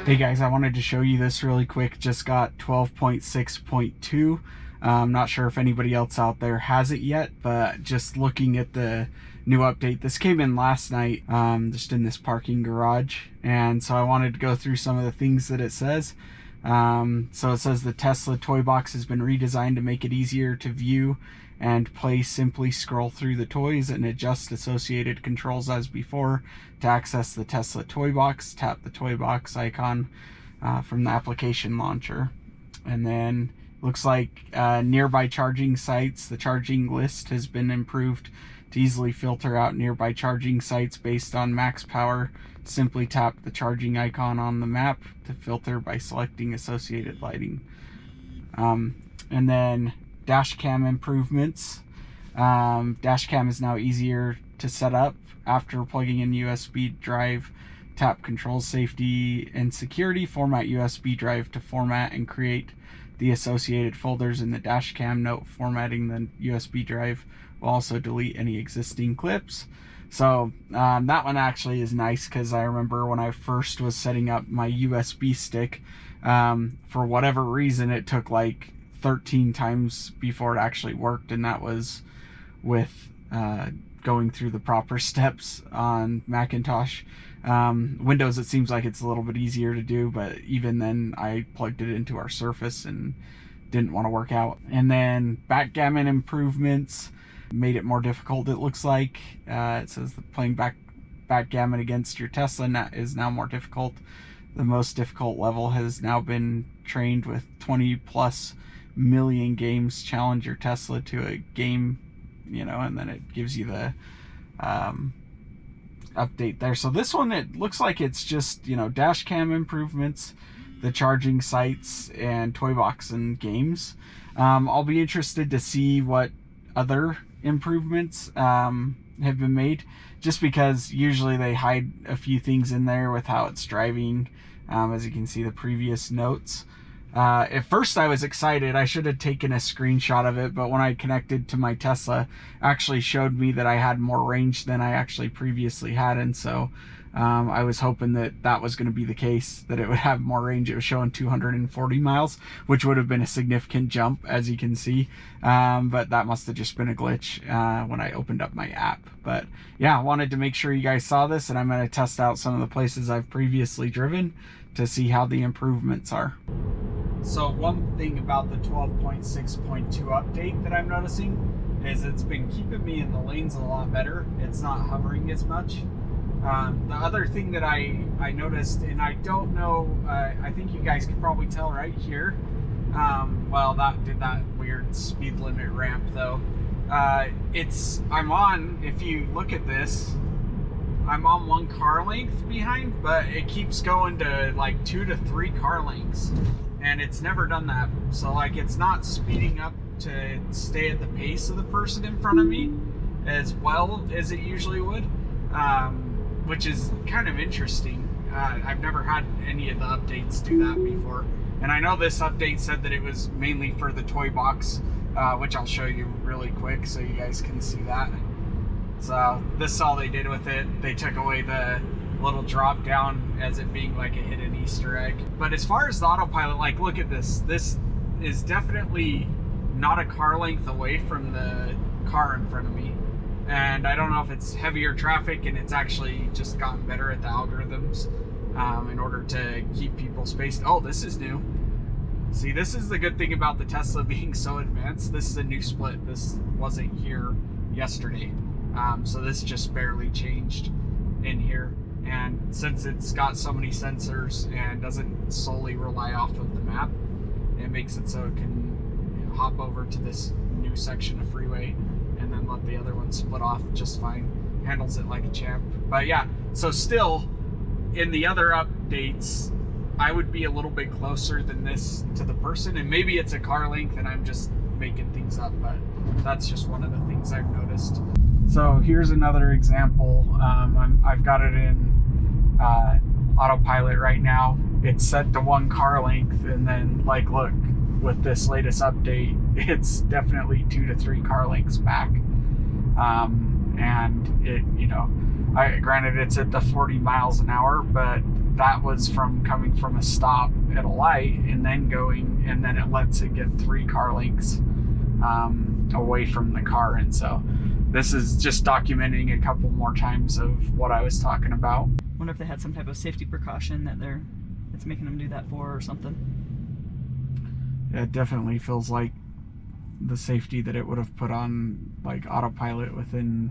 Hey guys, I wanted to show you this really quick. Just got 12.6.2. I'm not sure if anybody else out there has it yet, but just looking at the new update. This came in last night, just in this parking garage. And so I wanted to go through some of the things that it says. So it says the Tesla toy box has been redesigned to make it easier to view and play. Simply scroll through the toys and adjust associated controls as before. To access the Tesla toy box, tap the toy box icon from the application launcher. And then looks like nearby charging sites, the charging list has been improved to easily filter out nearby charging sites based on max power. Simply tap the charging icon on the map to filter by selecting associated lighting. And then dash cam improvements. Dash cam is now easier to set up after plugging in USB drive. Tap control safety and security, format USB drive to format and create the associated folders in the dash cam. Note, formatting the USB drive will also delete any existing clips. So that one actually is nice, because I remember when I first was setting up my USB stick, for whatever reason it took like 13 times before it actually worked, and that was with going through the proper steps on Macintosh. Windows, it seems like it's a little bit easier to do, but even then I plugged it into our Surface and didn't want to work out. And then backgammon improvements made it more difficult, it looks like. It says the playing backgammon against your Tesla is now more difficult. The most difficult level has now been trained with 20+ million games. Challenge your Tesla to a game, and then it gives you the update there. So this one, it looks like it's just, dash cam improvements, the charging sites, and toy box and games. I'll be interested to see what other improvements have been made, just because usually they hide a few things in there with how it's driving. As you can see, the previous notes. At first I was excited. I should have taken a screenshot of it, but when I connected to my Tesla, actually showed me that I had more range than I actually previously had. And so I was hoping that that was going to be the case, that it would have more range. It was showing 240 miles, which would have been a significant jump, as you can see. But that must have just been a glitch when I opened up my app. But yeah, I wanted to make sure you guys saw this, and I'm going to test out some of the places I've previously driven to see how the improvements are. So one thing about the 12.6.2 update that I'm noticing is it's been keeping me in the lanes a lot better. It's not hovering as much. The other thing that I noticed, and I don't know, I think you guys can probably tell right here, well, that did that weird speed limit ramp though. I'm on, if you look at this, I'm on 1 car length behind, but it keeps going to like 2 to 3 car lengths, and it's never done that. So like, it's not speeding up to stay at the pace of the person in front of me as well as it usually would, which is kind of interesting. I've never had any of the updates do that before. And I know this update said that it was mainly for the toy box, which I'll show you really quick so you guys can see that. So this is all they did with it. They took away the little drop down as it being like a hidden Easter egg. But as far as the autopilot, like, look at this. This is definitely not a car length away from the car in front of me. And I don't know if it's heavier traffic and it's actually just gotten better at the algorithms in order to keep people spaced. Oh, this is new. See, this is the good thing about the Tesla being so advanced. This is a new split. This wasn't here yesterday. So this just barely changed in here. And since it's got so many sensors and doesn't solely rely off of the map, it makes it so it can hop over to this new section of freeway and then let the other one split off just fine. Handles it like a champ. But yeah, so still, in the other updates, I would be a little bit closer than this to the person, and maybe it's a car length and I'm just making things up, but that's just one of the things I've noticed. So here's another example. I've got it in Autopilot right now. It's set to 1 car length, and then like, look, with this latest update, it's definitely 2 to 3 car lengths back. And it, granted it's at the 40 miles an hour, but that was from coming from a stop at a light and then going, and then it lets it get 3 car lengths away from the car. And so this is just documenting a couple more times of what I was talking about. Wonder if they had some type of safety precaution that it's making them do that for or something. Yeah, it definitely feels like the safety that it would have put on like Autopilot within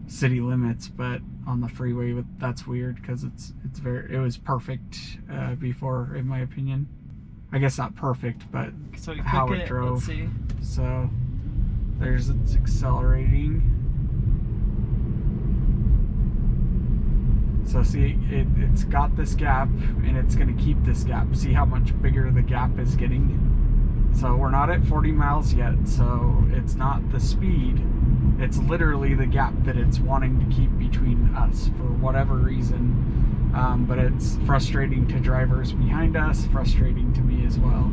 city limits, but on the freeway, that's weird because it was perfect before, in my opinion. I guess not perfect, but So you how click it drove. Let's see. So there's it's accelerating. So see, it's got this gap, and it's going to keep this gap. See how much bigger the gap is getting? So we're not at 40 miles yet, so it's not the speed. It's literally the gap that it's wanting to keep between us for whatever reason. But it's frustrating to drivers behind us, frustrating to me as well.